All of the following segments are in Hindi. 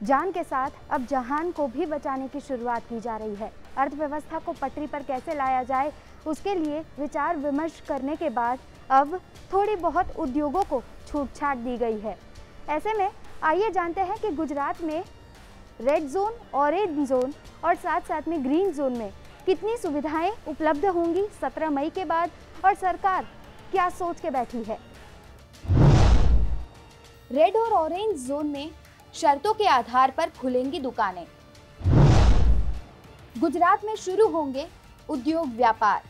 जान के साथ अब जहान को भी बचाने की शुरुआत की जा रही है। अर्थव्यवस्था को पटरी पर कैसे लाया जाए, उसके लिए विचार विमर्श करने के बाद अब थोड़ी बहुत उद्योगों को छूट छाट दी गई है। ऐसे में आइए जानते हैं कि गुजरात में रेड जोन, ऑरेंज जोन और साथ साथ में ग्रीन जोन में कितनी सुविधाएं उपलब्ध होंगी 17 मई के बाद, और सरकार क्या सोच के बैठी है। रेड और ऑरेंज जोन में शर्तों के आधार पर खुलेंगी दुकानें। गुजरात में शुरू होंगे उद्योग व्यापार।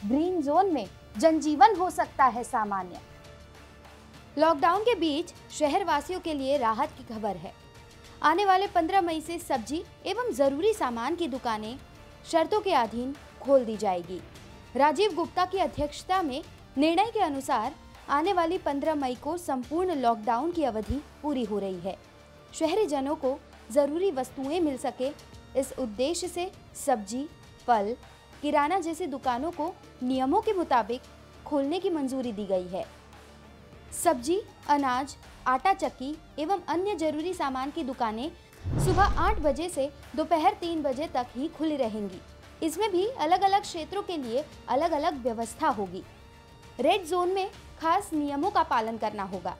ग्रीन जोन में जनजीवन हो सकता है सामान्य। लॉकडाउन के बीच शहर वासियों के लिए राहत की खबर है। आने वाले 15 मई से सब्जी एवं जरूरी सामान की दुकानें शर्तों के अधीन खोल दी जाएगी। राजीव गुप्ता की अध्यक्षता में निर्णय के अनुसार आने वाली 15 मई को संपूर्ण लॉकडाउन की अवधि पूरी हो रही है। शहरी जनों को जरूरी वस्तुएं मिल सके, इस उद्देश्य से सब्जी, फल, किराना जैसी दुकानों को नियमों के मुताबिक खोलने की मंजूरी दी गई है। सब्जी, अनाज, आटा चक्की एवं अन्य जरूरी सामान की दुकानें सुबह 8 बजे से दोपहर 3 बजे तक ही खुली रहेंगी। इसमें भी अलग अलग क्षेत्रों के लिए अलग अलग व्यवस्था होगी। रेड जोन में खास नियमों का पालन करना होगा।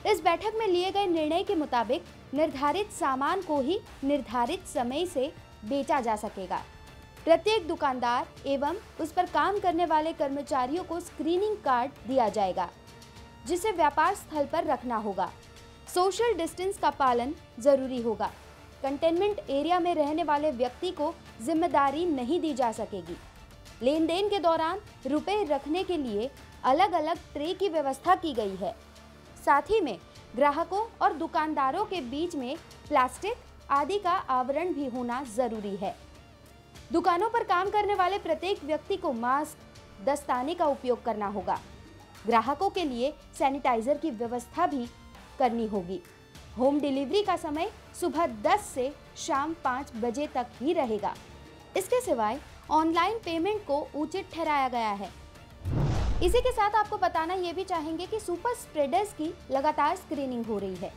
इस बैठक में लिए गए निर्णय के मुताबिक निर्धारित सामान को ही निर्धारित समय से बेचा जा सकेगा। प्रत्येक दुकानदार एवं उस पर काम करने वाले कर्मचारियों को स्क्रीनिंग कार्ड दिया जाएगा, जिसे व्यापार स्थल पर रखना होगा। सोशल डिस्टेंस का पालन जरूरी होगा। कंटेनमेंट एरिया में रहने वाले व्यक्ति को जिम्मेदारी नहीं दी जा सकेगी। लेन देन के दौरान रुपए रखने के लिए अलग अलग ट्रे की व्यवस्था की गई है। साथ ही में ग्राहकों और दुकानदारों के बीच में प्लास्टिक आदि का आवरण भी होना जरूरी है। दुकानों पर काम करने वाले प्रत्येक व्यक्ति को मास्क, दस्ताने का उपयोग करना होगा। ग्राहकों के लिए सैनिटाइजर की व्यवस्था भी करनी होगी। होम डिलीवरी का समय सुबह 10 से शाम 5 बजे तक ही रहेगा। इसके सिवाय ऑनलाइन पेमेंट को उचित ठहराया गया है। इसी के साथ आपको बताना ये भी चाहेंगे कि सुपर स्प्रेडर्स की लगातार स्क्रीनिंग हो रही है।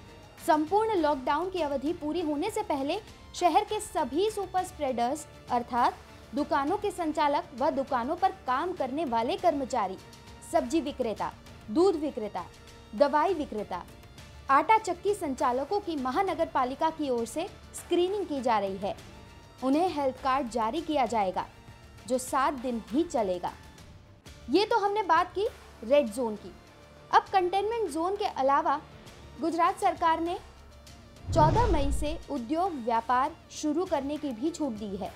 संपूर्ण लॉकडाउन की अवधि पूरी होने से पहले शहर के सभी सुपर स्प्रेडर्स अर्थात दुकानों के संचालक व दुकानों पर काम करने वाले कर्मचारी, सब्जी विक्रेता, दूध विक्रेता, दवाई विक्रेता, आटा चक्की संचालकों की महानगर पालिका की ओर से स्क्रीनिंग की जा रही है। उन्हें हेल्थ कार्ड जारी किया जाएगा, जो 7 दिन ही चलेगा। ये तो हमने बात की रेड जोन की। अब कंटेनमेंट जोन के अलावा गुजरात सरकार ने 14 मई से उद्योग व्यापार शुरू करने की भी छूट दी है।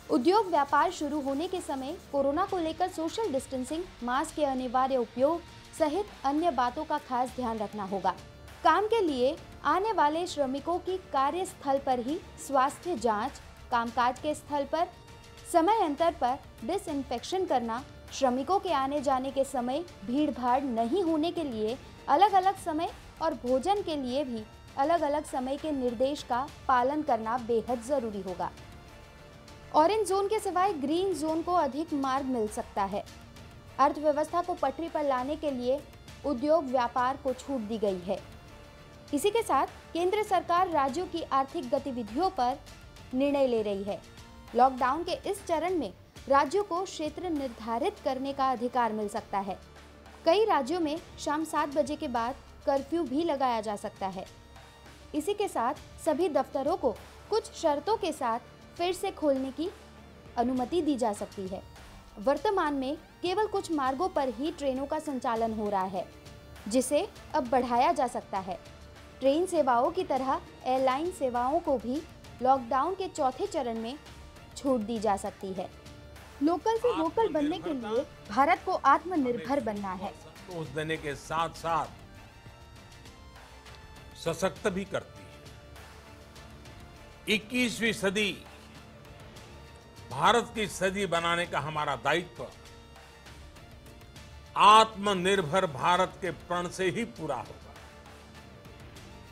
उद्योग व्यापार शुरू होने के समय कोरोना को लेकर सोशल डिस्टेंसिंग, मास्क के अनिवार्य उपयोग सहित अन्य बातों का खास ध्यान रखना होगा। काम के लिए आने वाले श्रमिकों की कार्यस्थल पर ही स्वास्थ्य जांच, कामकाज के स्थल पर समय अंतर पर डिसइंफेक्शन करना, श्रमिकों के आने जाने के समय भीड़ भाड़ नहीं होने के लिए अलग अलग समय और भोजन के लिए भी अलग अलग समय के निर्देश का पालन करना बेहद जरूरी होगा। ऑरेंज जोन के सिवाय ग्रीन जोन को अधिक मार्ग मिल सकता है। अर्थव्यवस्था को पटरी पर लाने के लिए उद्योग व्यापार को छूट दी गई है। इसी के साथ केंद्र सरकार राज्यों की आर्थिक गतिविधियों पर निर्णय ले रही है। लॉकडाउन के इस चरण में राज्यों को क्षेत्र निर्धारित करने का अधिकार मिल सकता है। कई राज्यों में शाम 7 बजे के बाद कर्फ्यू भी लगाया जा सकता है। इसी के साथ सभी दफ्तरों को कुछ शर्तों के साथ फिर से खोलने की अनुमति दी जा सकती है। वर्तमान में केवल कुछ मार्गों पर ही ट्रेनों का संचालन हो रहा है, जिसे अब बढ़ाया जा सकता है। ट्रेन सेवाओं की तरह एयरलाइन सेवाओं को भी लॉकडाउन के चौथे चरण में छूट दी जा सकती है। लोकल से वोकल बनने के लिए भारत को आत्मनिर्भर बनना है। संतोष देने के साथ साथ सशक्त भी करती है। 21वीं सदी भारत की सदी बनाने का हमारा दायित्व आत्मनिर्भर भारत के प्रण से ही पूरा होगा।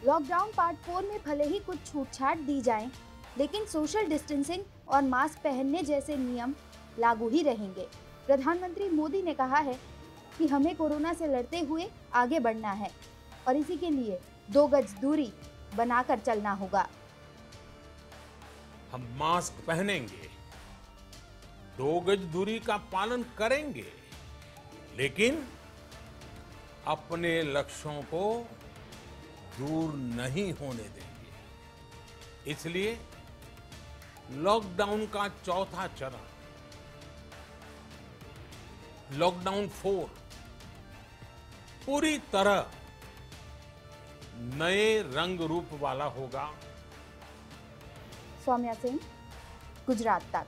लॉकडाउन पार्ट 4 में भले ही कुछ छूट-छाट दी जाए, लेकिन सोशल डिस्टेंसिंग और मास्क पहनने जैसे नियम लागू ही रहेंगे। प्रधानमंत्री मोदी ने कहा है कि हमें कोरोना से लड़ते हुए आगे बढ़ना है और इसी के लिए 2 गज दूरी बनाकर चलना होगा। हम मास्क पहनेंगे, 2 गज दूरी का पालन करेंगे, लेकिन अपने लक्ष्यों को दूर नहीं होने देंगे। इसलिए लॉकडाउन का चौथा चरण, लॉकडाउन 4, पूरी तरह नए रंग रूप वाला होगा। सौम्या सिंह, गुजरात तक।